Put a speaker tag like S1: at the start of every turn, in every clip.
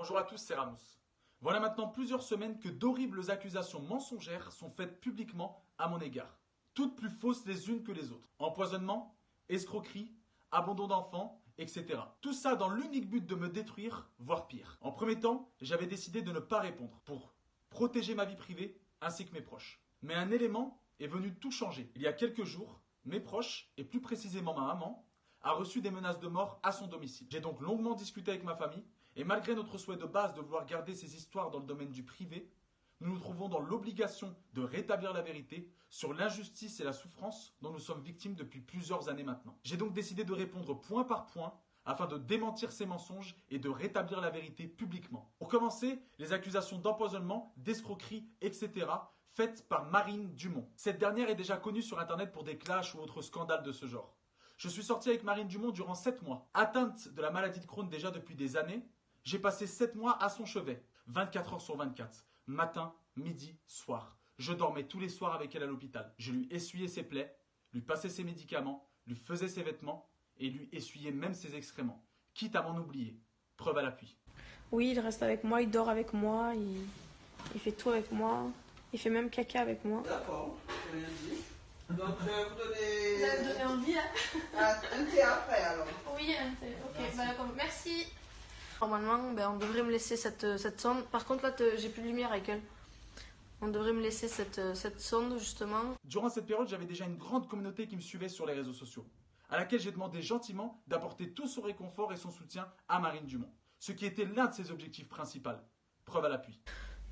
S1: Bonjour à tous, c'est Ramos. Voilà maintenant plusieurs semaines que d'horribles accusations mensongères sont faites publiquement à mon égard. Toutes plus fausses les unes que les autres. Empoisonnement, escroquerie, abandon d'enfants, etc. Tout ça dans l'unique but de me détruire, voire pire. En premier temps, j'avais décidé de ne pas répondre pour protéger ma vie privée ainsi que mes proches. Mais un élément est venu tout changer. Il y a quelques jours, mes proches, et plus précisément ma maman, a reçu des menaces de mort à son domicile. J'ai donc longuement discuté avec ma famille et malgré notre souhait de base de vouloir garder ces histoires dans le domaine du privé, nous nous trouvons dans l'obligation de rétablir la vérité sur l'injustice et la souffrance dont nous sommes victimes depuis plusieurs années maintenant. J'ai donc décidé de répondre point par point afin de démentir ces mensonges et de rétablir la vérité publiquement. Pour commencer, les accusations d'empoisonnement, d'escroquerie, etc. faites par Marine Dumont. Cette dernière est déjà connue sur internet pour des clashs ou autres scandales de ce genre. Je suis sorti avec Marine Dumont durant 7 mois. Atteinte de la maladie de Crohn déjà depuis des années, j'ai passé 7 mois à son chevet, 24 heures sur 24, matin, midi, soir. Je dormais tous les soirs avec elle à l'hôpital. Je lui essuyais ses plaies, lui passais ses médicaments, lui faisais ses vêtements et lui essuyais même ses excréments, quitte à m'en oublier. Preuve à l'appui.
S2: Oui, il reste avec moi, il dort avec moi, il fait tout avec moi, il fait même caca avec moi.
S3: D'accord, j'ai rien dit. Donc je vais vous donner...
S2: Vous allez me donner envie là?
S3: Un thé après alors.
S2: Oui, ok, bah, d'accord, merci. Normalement, on devrait me laisser cette sonde. Par contre, là, j'ai plus de lumière avec elle. On devrait me laisser cette sonde, justement.
S1: Durant cette période, j'avais déjà une grande communauté qui me suivait sur les réseaux sociaux, à laquelle j'ai demandé gentiment d'apporter tout son réconfort et son soutien à Marine Dumont, ce qui était l'un de ses objectifs principaux. Preuve à l'appui.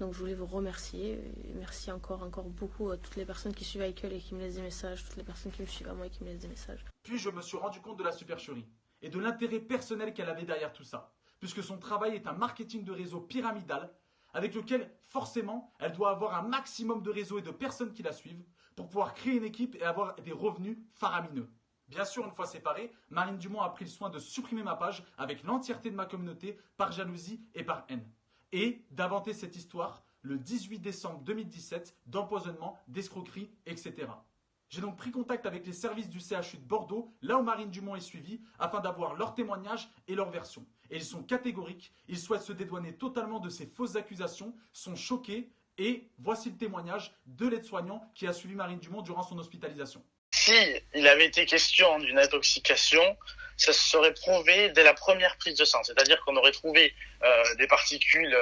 S2: Donc je voulais vous remercier. Et merci encore beaucoup à toutes les personnes qui suivent Michael et qui me laissent des messages, toutes les personnes qui me suivent à moi et qui me laissent des messages.
S1: Puis je me suis rendu compte de la supercherie et de l'intérêt personnel qu'elle avait derrière tout ça, puisque son travail est un marketing de réseau pyramidal avec lequel, forcément, elle doit avoir un maximum de réseaux et de personnes qui la suivent pour pouvoir créer une équipe et avoir des revenus faramineux. Bien sûr, une fois séparée, Marine Dumont a pris le soin de supprimer ma page avec l'entièreté de ma communauté par jalousie et par haine. Et d'inventer cette histoire le 18 décembre 2017 d'empoisonnement, d'escroquerie, etc. J'ai donc pris contact avec les services du CHU de Bordeaux, là où Marine Dumont est suivie, afin d'avoir leurs témoignages et leurs versions. Et ils sont catégoriques, ils souhaitent se dédouaner totalement de ces fausses accusations, sont choqués, et voici le témoignage de l'aide-soignant qui a suivi Marine Dumont durant son hospitalisation.
S4: Si il avait été question d'une intoxication, ça se serait prouvé dès la première prise de sang. C'est-à-dire qu'on aurait trouvé des particules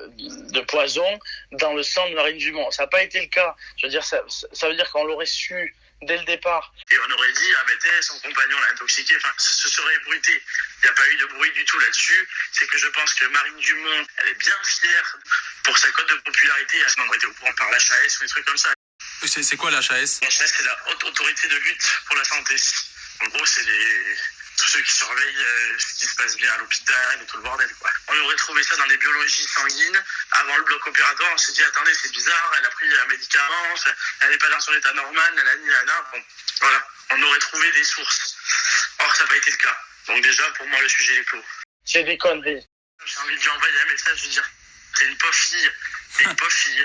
S4: de poison dans le sang de Marine Dumont. Ça n'a pas été le cas. Je veux dire, ça veut dire qu'on l'aurait su dès le départ. Et on aurait dit, son compagnon l'a intoxiqué. Enfin, ce serait ébruité. Il n'y a pas eu de bruit du tout là-dessus. C'est que je pense que Marine Dumont, elle est bien fière pour sa cote de popularité. Elle aurait été au courant par l'HAS ou des trucs comme ça.
S5: C'est quoi l'HAS?
S4: L'HAS, c'est la Haute Autorité de Lutte pour la Santé. En gros, c'est tous ceux qui surveillent ce qui se passe bien à l'hôpital et tout le bordel, quoi. On aurait trouvé ça dans les biologies sanguines. Avant le bloc opératoire, on s'est dit, attendez, c'est bizarre, elle a pris un médicament, elle n'est pas dans son état normal, bon, voilà. On aurait trouvé des sources. Or, ça n'a pas été le cas. Donc déjà, pour moi, le sujet est clos. C'est des conneries. J'ai envie de lui envoyer un message, de dire, t'es une pauvre fille. T'es une pauvre fille.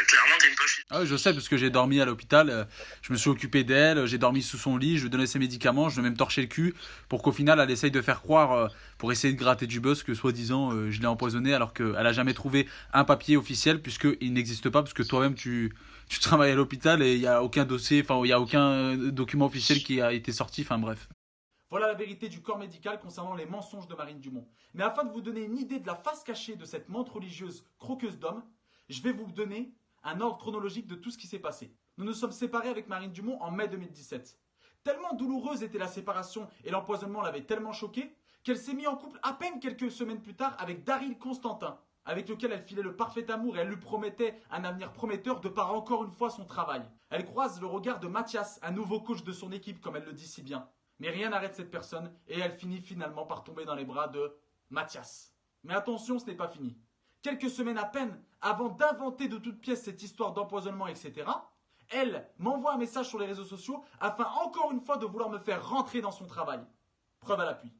S4: Clairement, t'es une pauvre fille.
S5: Ah oui, je sais, parce que j'ai dormi à l'hôpital, je me suis occupé d'elle, j'ai dormi sous son lit, je lui donnais ses médicaments, je lui ai même torché le cul pour qu'au final, elle essaye de faire croire, pour essayer de gratter du buzz, que soi-disant, je l'ai empoisonnée, alors qu'elle n'a jamais trouvé un papier officiel, puisqu'il n'existe pas, parce que toi-même, tu travailles à l'hôpital et il n'y a aucun dossier, enfin, il n'y a aucun document officiel qui a été sorti, enfin bref.
S1: Voilà la vérité du corps médical concernant les mensonges de Marine Dumont. Mais afin de vous donner une idée de la face cachée de cette menthe religieuse croqueuse d'hommes, je vais vous donner un ordre chronologique de tout ce qui s'est passé. Nous nous sommes séparés avec Marine Dumont en mai 2017. Tellement douloureuse était la séparation et l'empoisonnement l'avait tellement choquée qu'elle s'est mise en couple à peine quelques semaines plus tard avec Daryl Constantin, avec lequel elle filait le parfait amour et elle lui promettait un avenir prometteur de par encore une fois son travail. Elle croise le regard de Mathias, un nouveau coach de son équipe comme elle le dit si bien. Mais rien n'arrête cette personne et elle finit finalement par tomber dans les bras de Mathias. Mais attention, ce n'est pas fini. Quelques semaines à peine avant d'inventer de toutes pièces cette histoire d'empoisonnement, etc., elle m'envoie un message sur les réseaux sociaux afin encore une fois de vouloir me faire rentrer dans son travail. Preuve à l'appui.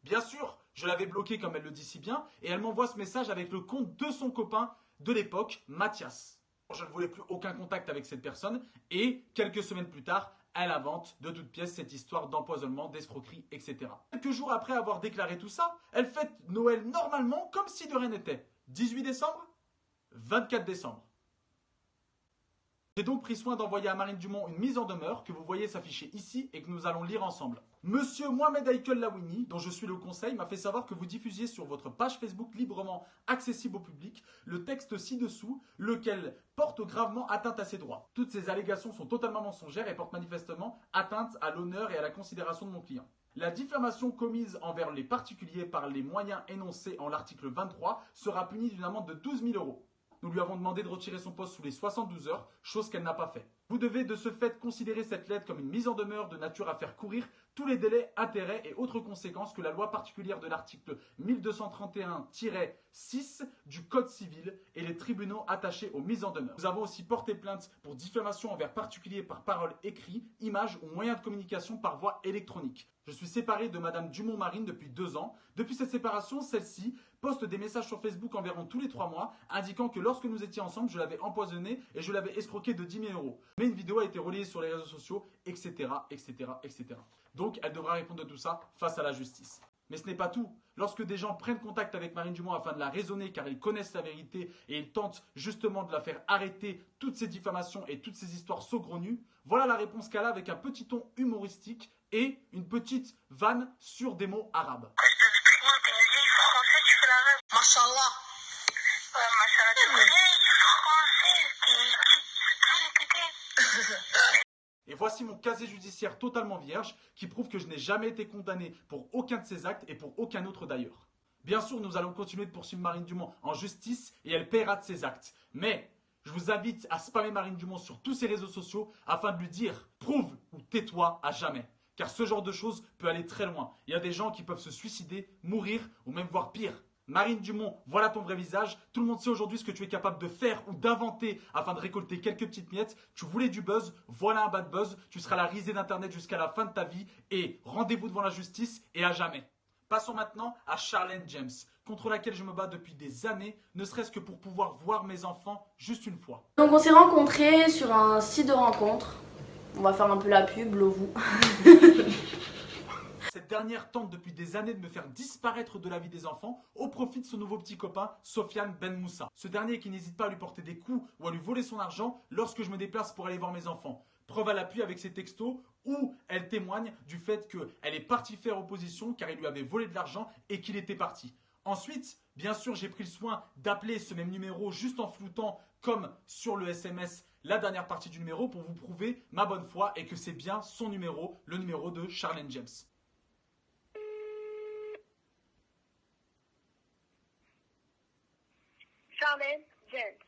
S1: Bien sûr, je l'avais bloqué comme elle le dit si bien et elle m'envoie ce message avec le compte de son copain de l'époque, Mathias. Je ne voulais plus aucun contact avec cette personne et quelques semaines plus tard, elle invente de toutes pièces cette histoire d'empoisonnement, d'escroquerie, etc. Quelques jours après avoir déclaré tout ça, elle fête Noël normalement comme si de rien n'était. 18 décembre, 24 décembre. J'ai donc pris soin d'envoyer à Marine Dumont une mise en demeure que vous voyez s'afficher ici et que nous allons lire ensemble. Monsieur Mohamed Aïkel Lawini, dont je suis le conseil, m'a fait savoir que vous diffusiez sur votre page Facebook librement accessible au public le texte ci-dessous, lequel porte gravement atteinte à ses droits. Toutes ces allégations sont totalement mensongères et portent manifestement atteinte à l'honneur et à la considération de mon client. La diffamation commise envers les particuliers par les moyens énoncés en l'article 23 sera punie d'une amende de 12 000 €. Nous lui avons demandé de retirer son poste sous les 72 heures, chose qu'elle n'a pas fait. Vous devez de ce fait considérer cette lettre comme une mise en demeure de nature à faire courir tous les délais, intérêts et autres conséquences que la loi particulière de l'article 1231-6 du Code civil et les tribunaux attachés aux mises en demeure. Nous avons aussi porté plainte pour diffamation envers particuliers par parole écrite, image ou moyen de communication par voie électronique. Je suis séparé de Madame Dumont-Marine depuis 2 ans. Depuis cette séparation, celle-ci poste des messages sur Facebook environ tous les 3 mois, indiquant que lorsque nous étions ensemble, je l'avais empoisonné et je l'avais escroqué de 10 000 €. Mais une vidéo a été relayée sur les réseaux sociaux, etc., etc., etc. Donc, elle devra répondre de tout ça face à la justice. Mais ce n'est pas tout. Lorsque des gens prennent contact avec Marine Dumont afin de la raisonner car ils connaissent la vérité et ils tentent justement de la faire arrêter toutes ces diffamations et toutes ces histoires saugrenues, voilà la réponse qu'elle a avec un petit ton humoristique et une petite vanne sur des mots arabes.
S6: Mashallah. Mashallah, tu français,
S1: Et voici mon casier judiciaire totalement vierge qui prouve que je n'ai jamais été condamné pour aucun de ces actes et pour aucun autre d'ailleurs. Bien sûr, nous allons continuer de poursuivre Marine Dumont en justice et elle paiera de ses actes. Mais je vous invite à spammer Marine Dumont sur tous ses réseaux sociaux afin de lui dire « prouve ou tais-toi à jamais ». Car ce genre de choses peut aller très loin. Il y a des gens qui peuvent se suicider, mourir ou même voir pire. Marine Dumont, voilà ton vrai visage. Tout le monde sait aujourd'hui ce que tu es capable de faire ou d'inventer afin de récolter quelques petites miettes. Tu voulais du buzz, voilà un bad buzz. Tu seras la risée d'internet jusqu'à la fin de ta vie. Et rendez-vous devant la justice et à jamais. Passons maintenant à Charlène James, contre laquelle je me bats depuis des années, ne serait-ce que pour pouvoir voir mes enfants juste une fois.
S2: Donc on s'est rencontrés sur un site de rencontre. On va faire un peu la pub, Lovoo.
S1: Cette dernière tente depuis des années de me faire disparaître de la vie des enfants au profit de son nouveau petit copain, Sofiane Ben Moussa. Ce dernier qui n'hésite pas à lui porter des coups ou à lui voler son argent lorsque je me déplace pour aller voir mes enfants. Preuve à l'appui avec ses textos où elle témoigne du fait qu'elle est partie faire opposition car il lui avait volé de l'argent et qu'il était parti. Ensuite, bien sûr, j'ai pris le soin d'appeler ce même numéro juste en floutant, comme sur le SMS, la dernière partie du numéro pour vous prouver ma bonne foi et que c'est bien son numéro, le numéro de Charlène James.
S6: Charlène James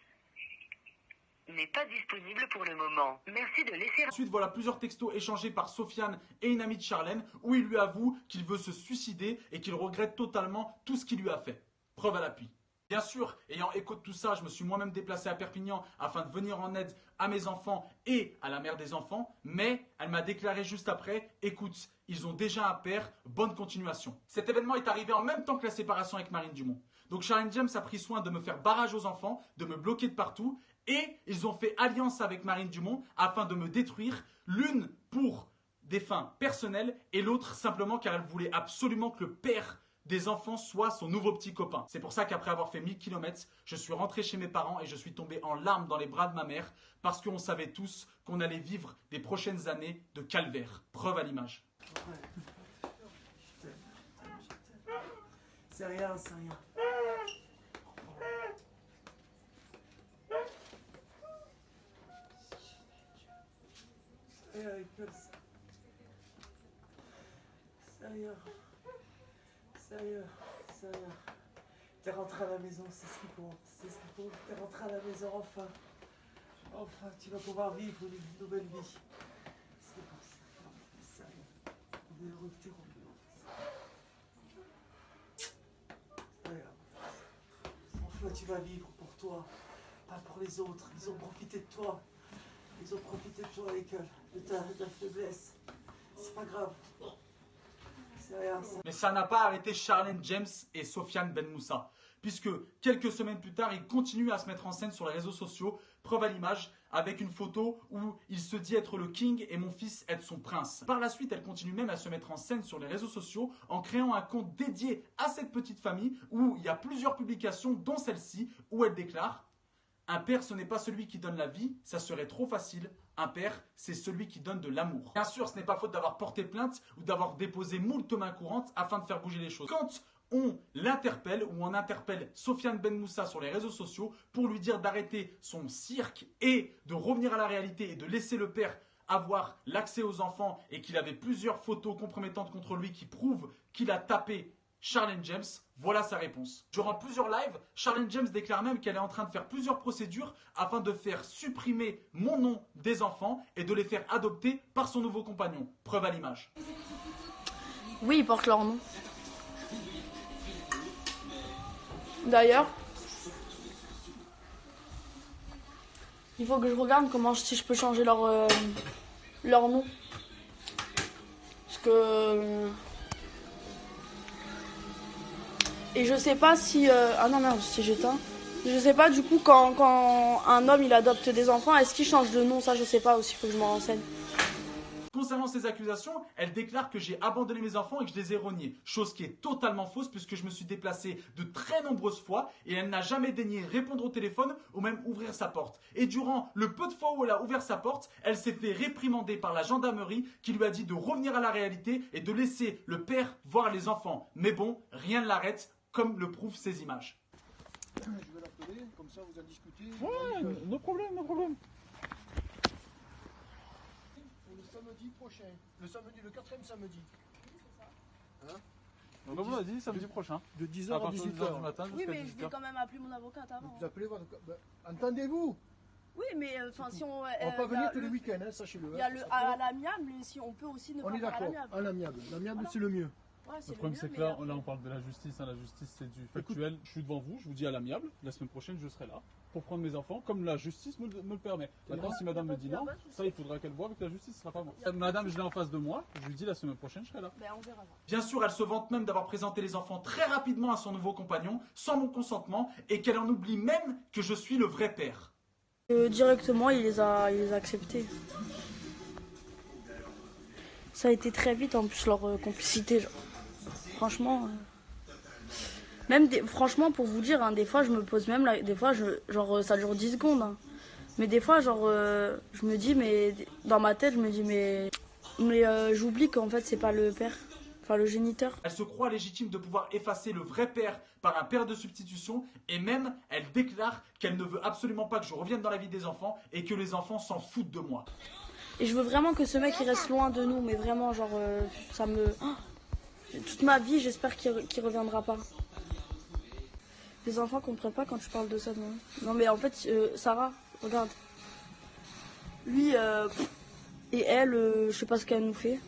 S6: n'est pas disponible pour le moment. Merci de laisser...
S1: Ensuite, voilà plusieurs textos échangés par Sofiane et une amie de Charlène où il lui avoue qu'il veut se suicider et qu'il regrette totalement tout ce qu'il lui a fait. Preuve à l'appui. Bien sûr, ayant écho de tout ça, je me suis moi-même déplacé à Perpignan afin de venir en aide à mes enfants et à la mère des enfants, mais elle m'a déclaré juste après, écoute, ils ont déjà un père, bonne continuation. Cet événement est arrivé en même temps que la séparation avec Marine Dumont. Donc Charlène James a pris soin de me faire barrage aux enfants, de me bloquer de partout, et ils ont fait alliance avec Marine Dumont afin de me détruire, l'une pour des fins personnelles et l'autre simplement car elle voulait absolument que le père des enfants soit son nouveau petit copain. C'est pour ça qu'après avoir fait 1000 km, je suis rentré chez mes parents et je suis tombé en larmes dans les bras de ma mère parce qu'on savait tous qu'on allait vivre des prochaines années de calvaire. Preuve à l'image.
S3: C'est rien, c'est rien. C'est rien, c'est rien. Sérieux. T'es rentré à la maison, c'est ce qui compte. C'est ce qui compte. T'es rentré à la maison, enfin. Enfin, tu vas pouvoir vivre une nouvelle vie. C'est comme ça. Sérieux. On est heureux que t'es revenu, en fait. Enfin, tu vas vivre pour toi, pas pour les autres. Ils ont profité de toi. Ils ont profité de toi, l'école, de ta faiblesse. C'est pas grave. C'est rien, ça.
S1: Mais ça n'a pas arrêté Charlène James et Sofiane Ben Moussa, puisque quelques semaines plus tard, ils continuent à se mettre en scène sur les réseaux sociaux, preuve à l'image, avec une photo où il se dit être le king et mon fils être son prince. Par la suite, elle continue même à se mettre en scène sur les réseaux sociaux en créant un compte dédié à cette petite famille où il y a plusieurs publications, dont celle-ci, où elle déclare « Un père, ce n'est pas celui qui donne la vie, ça serait trop facile. Un père, c'est celui qui donne de l'amour. » Bien sûr, ce n'est pas faute d'avoir porté plainte ou d'avoir déposé moult mains courantes afin de faire bouger les choses. Quand on l'interpelle ou on interpelle Sofiane Ben Moussa sur les réseaux sociaux pour lui dire d'arrêter son cirque et de revenir à la réalité et de laisser le père avoir l'accès aux enfants et qu'il avait plusieurs photos compromettantes contre lui qui prouvent qu'il a tapé Charlène James, voilà sa réponse. Durant plusieurs lives, Charlène James déclare même qu'elle est en train de faire plusieurs procédures afin de faire supprimer mon nom des enfants et de les faire adopter par son nouveau compagnon. Preuve à l'image.
S2: Oui, ils portent leur nom. D'ailleurs, il faut que je regarde si je peux changer leur nom. Parce que... Et je sais pas si... Ah non, merde, si j'éteins. Je sais pas, du coup, quand un homme, il adopte des enfants, est-ce qu'il change de nom? Ça, je sais pas aussi, il faut que je me renseigne.
S1: Concernant ces accusations, elle déclare que j'ai abandonné mes enfants et que je les ai rognés. Chose qui est totalement fausse puisque je me suis déplacé de très nombreuses fois et elle n'a jamais daigné répondre au téléphone ou même ouvrir sa porte. Et durant le peu de fois où elle a ouvert sa porte, elle s'est fait réprimander par la gendarmerie qui lui a dit de revenir à la réalité et de laisser le père voir les enfants. Mais bon, rien ne l'arrête, comme le prouvent ces images.
S7: Je vais l'appeler, comme ça vous en discutez.
S5: Ouais, no problème, no problème.
S7: Le samedi prochain, le 4e samedi.
S5: Donc on a dit samedi prochain.
S7: De 10h
S5: À
S7: à
S5: partir de 10h du
S7: 18h.
S5: matin
S8: Oui,
S5: jusqu'à
S8: mais je vais
S5: 18h.
S8: quand même appeler mon avocate avant.
S7: Vous appelez votre... entendez-vous?
S8: Oui, mais enfin, si on.
S7: On va pas venir tous les week-ends, hein, sachez-le.
S8: Il y a le à l'amiable, mais si on peut aussi ne
S7: On
S8: pas
S7: est
S8: faire à
S7: d'accord,
S8: l'amiable.
S7: à l'amiable. L'amiable,
S8: Voilà.
S7: c'est le mieux.
S8: Ouais,
S5: Le
S8: c'est
S5: problème
S8: mieux,
S5: c'est que
S8: mais
S5: là,
S8: après-
S5: on parle de la justice, hein. La justice c'est du factuel. Je suis devant vous, je vous dis à l'amiable, la semaine prochaine je serai là pour prendre mes enfants comme la justice me le permet. Maintenant si madame me dit non, ça il faudra qu'elle voit avec la justice, ce sera pas moi. Madame je l'ai en face de moi, je lui dis la semaine prochaine je serai là.
S8: Ben, on verra.
S1: Bien sûr, elle se vante même d'avoir présenté les enfants très rapidement à son nouveau compagnon, sans mon consentement, et qu'elle en oublie même que je suis le vrai père.
S2: Directement, il les a acceptés. Ça a été très vite en plus leur complicité. Genre. Franchement, franchement pour vous dire, hein, des fois je me pose même là, des fois ça dure 10 secondes. Hein. Mais des fois je me dis mais dans ma tête je me dis mais j'oublie qu'en fait c'est pas le père, enfin le géniteur.
S1: Elle se croit légitime de pouvoir effacer le vrai père par un père de substitution et même elle déclare qu'elle ne veut absolument pas que je revienne dans la vie des enfants et que les enfants s'en foutent de moi.
S2: Et je veux vraiment que ce mec il reste loin de nous, mais vraiment genre ça me... Oh, toute ma vie j'espère qu'il reviendra pas. Les enfants comprennent pas quand tu parles de ça. Non mais en fait Sarah, regarde. Lui et elle, je sais pas ce qu'elle nous fait.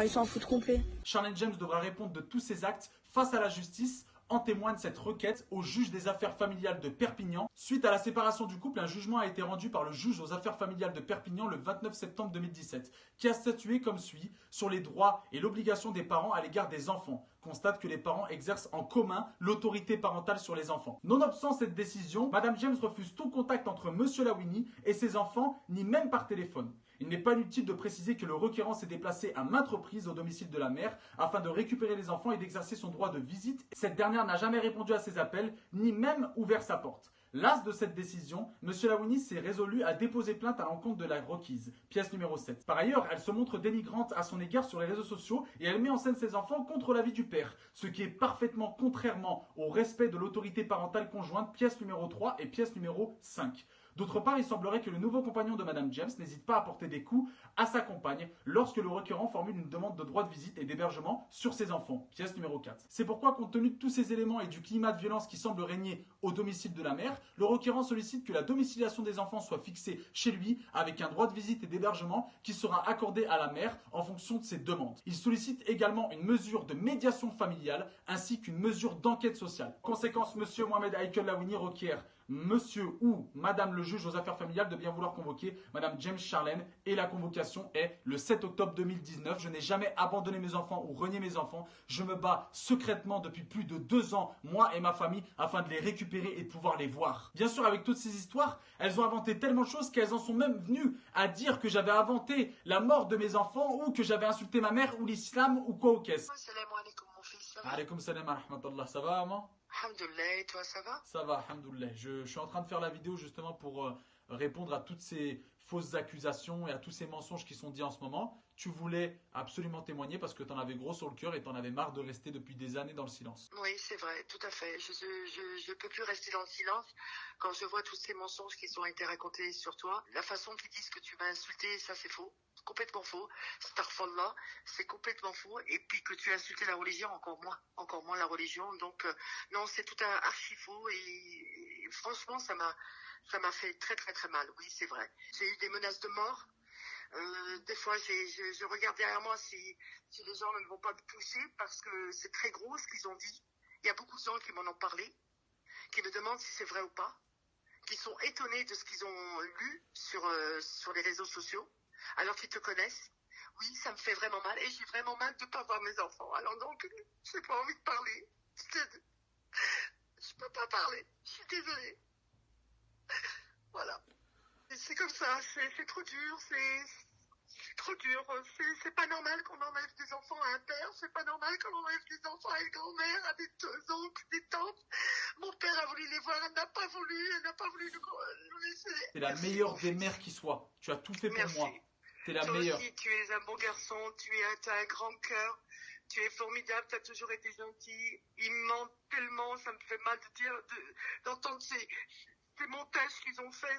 S2: Ils s'en foutent complet.
S1: Charlène James devra répondre de tous ses actes face à la justice. En témoigne cette requête au juge des affaires familiales de Perpignan. Suite à la séparation du couple, un jugement a été rendu par le juge aux affaires familiales de Perpignan le 29 septembre 2017, qui a statué comme suit sur les droits et l'obligation des parents à l'égard des enfants. Constate que les parents exercent en commun l'autorité parentale sur les enfants. Nonobstant cette décision, Madame James refuse tout contact entre Monsieur Lawini et ses enfants, ni même par téléphone. Il n'est pas inutile de préciser que le requérant s'est déplacé à maintes reprises au domicile de la mère afin de récupérer les enfants et d'exercer son droit de visite. Cette dernière n'a jamais répondu à ses appels, ni même ouvert sa porte. Las de cette décision, M. Lawini s'est résolu à déposer plainte à l'encontre de la requise, pièce numéro 7. Par ailleurs, elle se montre dénigrante à son égard sur les réseaux sociaux et elle met en scène ses enfants contre l'avis du père, ce qui est parfaitement contrairement au respect de l'autorité parentale conjointe, pièce numéro 3 et pièce numéro 5. D'autre part, il semblerait que le nouveau compagnon de Madame James n'hésite pas à porter des coups à sa compagne lorsque le requérant formule une demande de droit de visite et d'hébergement sur ses enfants, pièce numéro 4. C'est pourquoi, compte tenu de tous ces éléments et du climat de violence qui semble régner au domicile de la mère, le requérant sollicite que la domiciliation des enfants soit fixée chez lui avec un droit de visite et d'hébergement qui sera accordé à la mère en fonction de ses demandes. Il sollicite également une mesure de médiation familiale ainsi qu'une mesure d'enquête sociale. En conséquence, Monsieur Mohamed Haïkel Lawini requiert Monsieur ou Madame le le juge aux affaires familiales de bien vouloir convoquer Madame James Charlène et la convocation est le 7 octobre 2019. Je n'ai jamais abandonné mes enfants ou renié mes enfants. Je me bats secrètement depuis plus de 2 ans, moi et ma famille, afin de les récupérer et de pouvoir les voir. Bien sûr, avec toutes ces histoires, elles ont inventé tellement de choses qu'elles en sont même venues à dire que j'avais inventé la mort de mes enfants ou que j'avais insulté ma mère ou l'islam ou quoi au caisse.
S6: Salam alaikum mon fils, ça va?
S1: Alaykoum salam wa rahmatullah. Ça va, maman?
S6: Alhamdulillah, et toi ça va?
S1: Ça va, alhamdoulilah. Je suis en train de faire la vidéo justement pour répondre à toutes ces fausses accusations et à tous ces mensonges qui sont dits en ce moment. Tu voulais absolument témoigner parce que tu en avais gros sur le cœur et tu en avais marre de rester depuis des années dans le silence.
S6: Oui, c'est vrai, tout à fait. Je peux plus rester dans le silence quand je vois tous ces mensonges qui ont été racontés sur toi. La façon qu'ils disent que tu m'as insulté, ça c'est faux. Complètement faux. Astaghfirullah, c'est complètement faux. Et puis que tu as insulté la religion, encore moins la religion. Donc non, c'est tout un archi faux et franchement ça m'a fait très très très mal. Oui, c'est vrai. J'ai eu des menaces de mort. Des fois, je regarde derrière moi si les gens ne vont pas me toucher parce que c'est très gros ce qu'ils ont dit. Il y a beaucoup de gens qui m'en ont parlé, qui me demandent si c'est vrai ou pas, qui sont étonnés de ce qu'ils ont lu sur les réseaux sociaux, alors qu'ils te connaissent. Oui, ça me fait vraiment mal et j'ai vraiment mal de ne pas voir mes enfants. Alors donc, je n'ai pas envie de parler. Je peux pas parler. Je suis désolée. Voilà. C'est comme ça, c'est trop dur, c'est trop dur. C'est pas normal qu'on enlève des enfants à un père, c'est pas normal qu'on enlève des enfants à une grand-mère, à des oncles, des tantes. Mon père a voulu les voir, elle n'a pas voulu nous laisser.
S1: T'es la meilleure des mères qui soit. Tu as tout fait pour
S6: Merci.
S1: moi. T'es la
S6: Toi
S1: meilleure.
S6: aussi, tu es un bon garçon, tu as un grand cœur, tu es formidable, tu as toujours été gentil. Ils mentent tellement, ça me fait mal d'entendre ces montages qu'ils ont fait.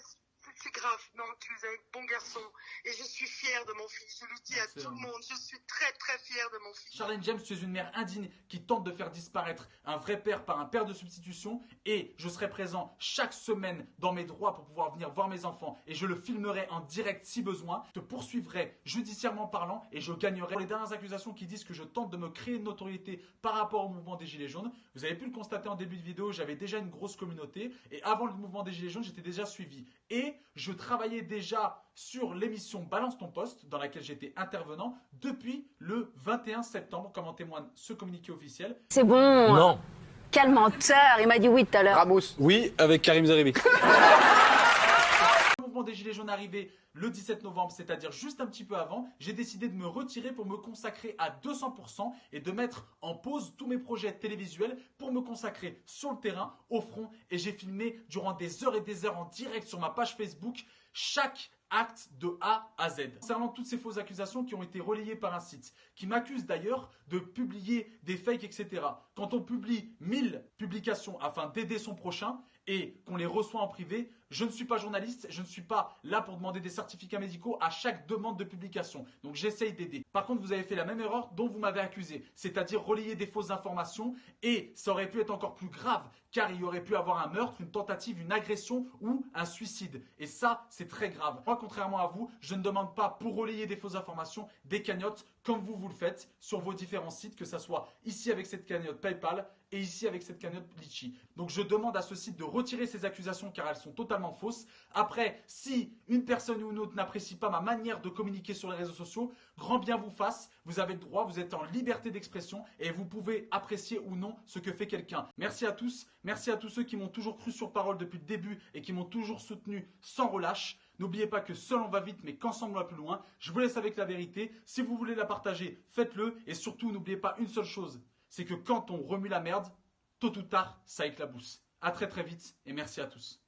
S6: C'est grave, non, tu es un bon garçon et je suis fière de mon fils, je le dis à tout le monde, je suis très très fière de mon fils.
S1: Charlène James, tu es une mère indigne qui tente de faire disparaître un vrai père par un père de substitution et je serai présent chaque semaine dans mes droits pour pouvoir venir voir mes enfants et je le filmerai en direct si besoin. Je te poursuivrai judiciairement parlant et je gagnerai. Pour les dernières accusations qui disent que je tente de me créer une notoriété par rapport au mouvement des Gilets jaunes, vous avez pu le constater en début de vidéo, j'avais déjà une grosse communauté et avant le mouvement des Gilets jaunes, j'étais déjà suivi. Et je travaillais déjà sur l'émission Balance ton poste dans laquelle j'étais intervenant depuis le 21 septembre, comme en témoigne ce communiqué officiel.
S9: C'est bon.
S10: Non.
S9: Quel menteur. Il m'a dit oui tout à l'heure.
S10: Ramos. Oui, avec Karim Zeribi.
S1: Le mouvement des Gilets jaunes arrivé le 17 novembre, c'est-à-dire juste un petit peu avant, j'ai décidé de me retirer pour me consacrer à 200% et de mettre en pause tous mes projets télévisuels pour me consacrer sur le terrain, au front. Et j'ai filmé durant des heures et des heures en direct sur ma page Facebook chaque acte de A à Z. Concernant toutes ces fausses accusations qui ont été relayées par un site, qui m'accuse d'ailleurs de publier des fakes, etc. Quand on publie 1000 publications afin d'aider son prochain et qu'on les reçoit en privé, je ne suis pas journaliste, je ne suis pas là pour demander des certificats médicaux à chaque demande de publication. Donc j'essaye d'aider. Par contre, vous avez fait la même erreur dont vous m'avez accusé, c'est-à-dire relayer des fausses informations et ça aurait pu être encore plus grave car il y aurait pu avoir un meurtre, une tentative, une agression ou un suicide. Et ça, c'est très grave. Moi, contrairement à vous, je ne demande pas pour relayer des fausses informations des cagnottes comme vous le faites sur vos différents sites, que ce soit ici avec cette cagnotte PayPal et ici avec cette cagnotte Litchi. Donc je demande à ce site de retirer ces accusations car elles sont totalement fausses. Après, si une personne ou une autre n'apprécie pas ma manière de communiquer sur les réseaux sociaux, grand bien vous fasse, vous avez le droit, vous êtes en liberté d'expression et vous pouvez apprécier ou non ce que fait quelqu'un. Merci à tous, merci à tous ceux qui m'ont toujours cru sur parole depuis le début et qui m'ont toujours soutenu sans relâche. N'oubliez pas que seul on va vite mais qu'ensemble on va plus loin. Je vous laisse avec la vérité. Si vous voulez la partager, faites-le. Et surtout, n'oubliez pas une seule chose. C'est que quand on remue la merde, tôt ou tard, ça éclabousse. À très très vite et merci à tous.